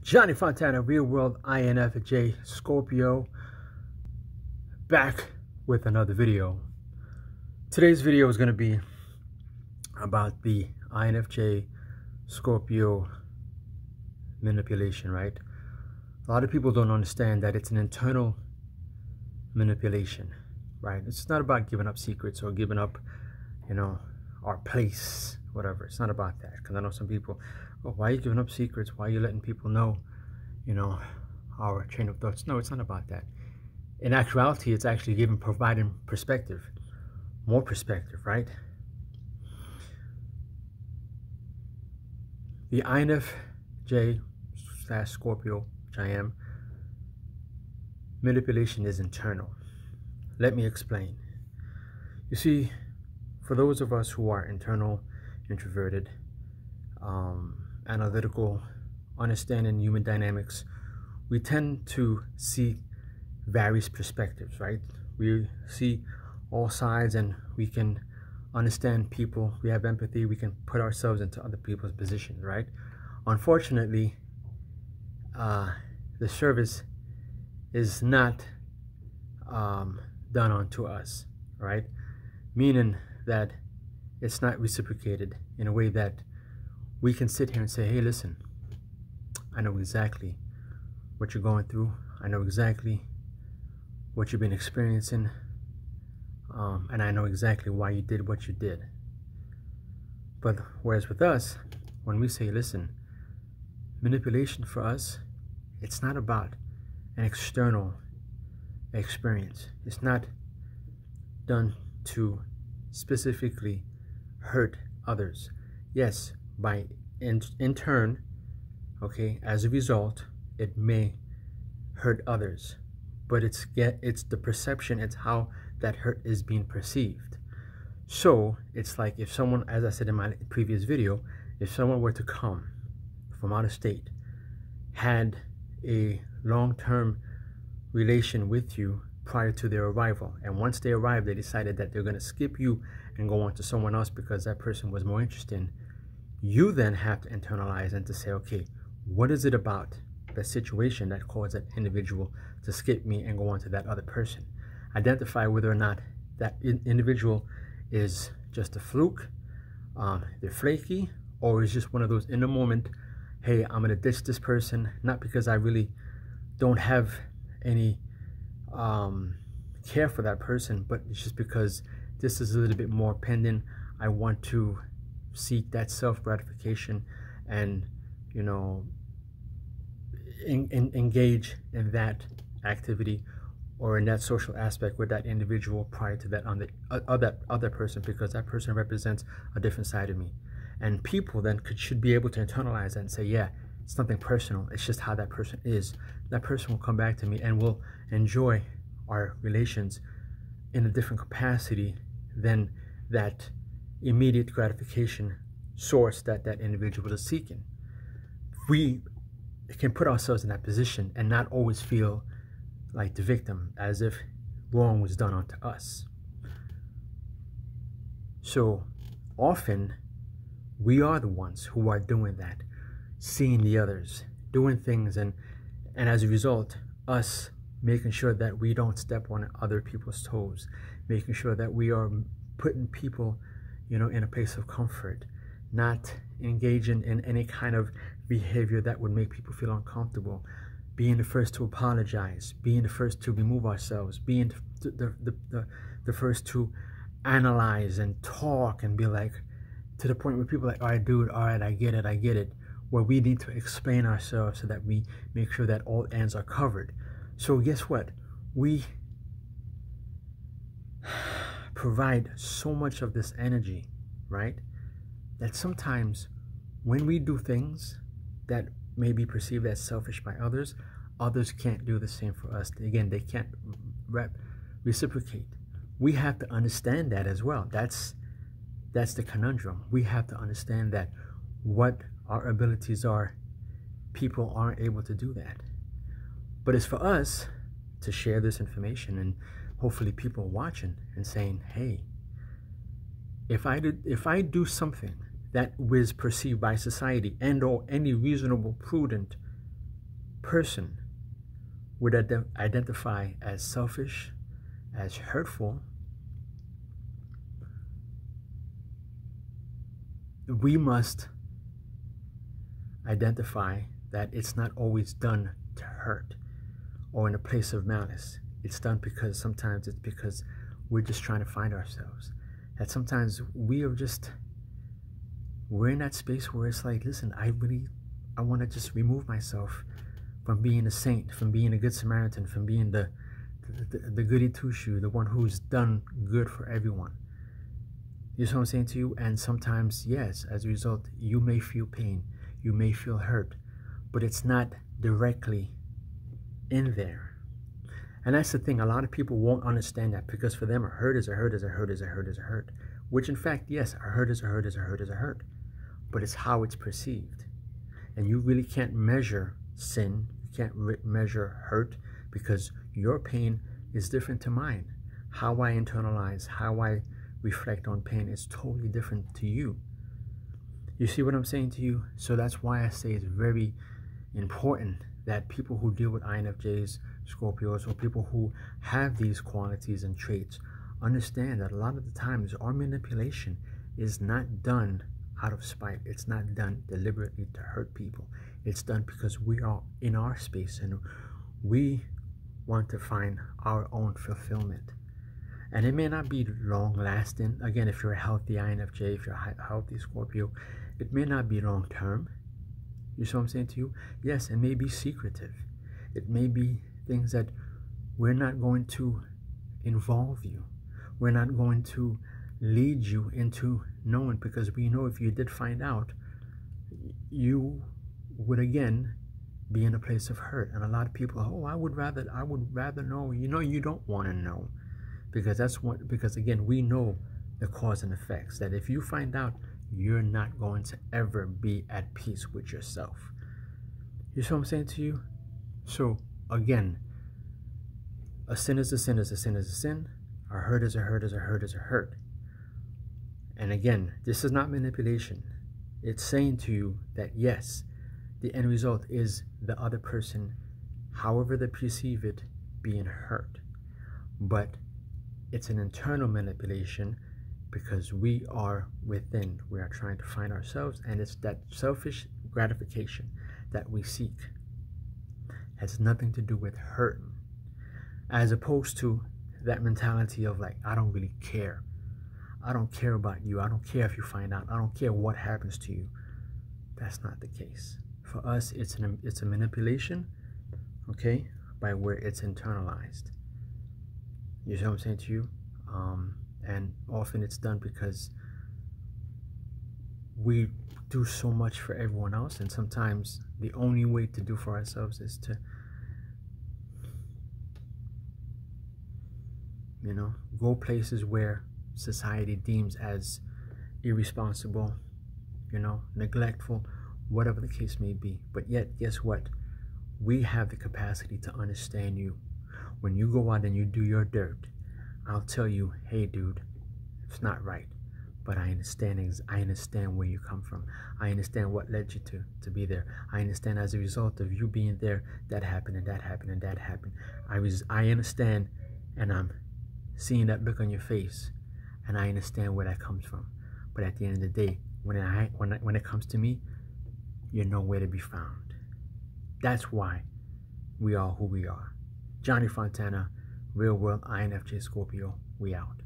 Johnny Fontana, Real World INFJ Scorpio, back with another video. Today's video is going to be about the INFJ Scorpio manipulation, right? A lot of people don't understand that it's an internal manipulation, right? It's not about giving up secrets or giving up, our place, whatever. It's not about that. Because I know some people, oh, why are you giving up secrets? Why are you letting people know, our chain of thoughts? No, it's not about that. In actuality, it's actually providing perspective, more perspective, right? The INFJ/Scorpio, which I am, manipulation is internal. Let me explain. You see, for those of us who are internal, introverted, analytical, understanding human dynamics, we tend to see various perspectives, right? We see all sides and we can understand people. We have empathy. We can put ourselves into other people's positions, right? Unfortunately, the service is not done onto us, right? Meaning that it's not reciprocated in a way that we can sit here and say, hey, listen, I know exactly what you're going through. I know exactly what you've been experiencing. And I know exactly why you did what you did. But whereas with us, when we say, listen, manipulation for us, it's not about an external experience. It's not done to specifically hurt others. Yes, by in turn, okay, as a result, it may hurt others, but it's the perception, it's how that hurt is being perceived. So it's like if someone, as I said in my previous video, if someone were to come from out of state, had a long-term relation with you prior to their arrival, and once they arrived, they decided that they're going to skip you and go on to someone else because that person was more interesting, you then have to internalize and to say, okay, what is it about the situation that caused that individual to skip me and go on to that other person? Identify whether or not that individual is just a fluke, they're flaky, or is just one of those in the moment, hey, I'm going to ditch this person, not because I really don't have any care for that person, but it's just because this is a little bit more pending. I want to seek that self-gratification and, engage in that activity or in that social aspect with that individual prior to that other person, because that person represents a different side of me. And people then should be able to internalize that and say, yeah, it's nothing personal. It's just how that person is. That person will come back to me and will enjoy our relations in a different capacity than that immediate gratification source that individual is seeking. We can put ourselves in that position and not always feel like the victim, as if wrong was done unto us. So often we are the ones who are doing that, seeing the others doing things, and as a result, us making sure that we don't step on other people's toes, making sure that we are putting people, in a place of comfort, not engaging in any kind of behavior that would make people feel uncomfortable, being the first to apologize, being the first to remove ourselves, being the first to analyze and talk and be like, to the point where people are like, all right, dude, all right, I get it, where we need to explain ourselves so that we make sure that all ends are covered. So guess what? We provide so much of this energy, right, that sometimes when we do things that may be perceived as selfish by others, others can't do the same for us. Again, they can't reciprocate. We have to understand that as well. That's the conundrum. We have to understand that what our abilities are, people aren't able to do that. But it's for us to share this information, and hopefully people watching and saying, hey, if I do something that was perceived by society and or any reasonable, prudent person would identify as selfish, as hurtful, we must identify that it's not always done to hurt or in a place of malice. It's done because sometimes it's because we're just trying to find ourselves. That sometimes we're in that space where it's like, listen, I want to just remove myself from being a saint, from being a good Samaritan, from being the goody two-shoe, the one who's done good for everyone. You see what I'm saying to you? And sometimes, yes, as a result, you may feel pain, you may feel hurt, but it's not directly in there. And that's the thing, a lot of people won't understand that, because for them a hurt is a hurt is a hurt is a hurt is a hurt. Which in fact, yes, a hurt is a hurt is a hurt is a hurt. But it's how it's perceived. And you really can't measure sin, you can't measure hurt, because your pain is different to mine. How I internalize, how I reflect on pain is totally different to you. You see what I'm saying to you? So that's why I say it's very important that people who deal with INFJs, Scorpios, or people who have these qualities and traits understand that a lot of the times our manipulation is not done out of spite. It's not done deliberately to hurt people. It's done because we are in our space and we want to find our own fulfillment. And it may not be long lasting. Again, if you're a healthy INFJ, if you're a healthy Scorpio, it may not be long term. You see what I'm saying to you? Yes, it may be secretive. It may be things that we're not going to involve you. We're not going to lead you into knowing, because we know if you did find out, you would again be in a place of hurt. And a lot of people, oh, I would rather know. You know, you don't want to know, because again, we know the cause and effects, that if you find out, you're not going to ever be at peace with yourself. You see what I'm saying to you? So again, a sin is a sin is a sin is a sin. A hurt is a hurt is a hurt is a hurt. And again, this is not manipulation. It's saying to you that yes, the end result is the other person, however they perceive it, being hurt. But it's an internal manipulation, because we are within. We are trying to find ourselves, and it's that selfish gratification that we seek. It has nothing to do with hurting, as opposed to that mentality of like, I don't really care. I don't care about you. I don't care if you find out. I don't care what happens to you. That's not the case. For us, it's a manipulation, okay, by where it's internalized. You see what I'm saying to you? And often it's done because we do so much for everyone else, and sometimes the only way to do for ourselves is to, go places where society deems as irresponsible, neglectful, whatever the case may be. But yet, guess what? We have the capacity to understand you. When you go out and you do your dirt, I'll tell you, hey dude, it's not right, but I understand where you come from. I understand what led you to be there. I understand as a result of you being there, that happened and that happened and that happened. I understand, and I'm seeing that look on your face, and I understand where that comes from. But at the end of the day, when it comes to me, you're nowhere to be found. That's why we are who we are. Johnny Fontana, Real World INFJ Scorpio, we out.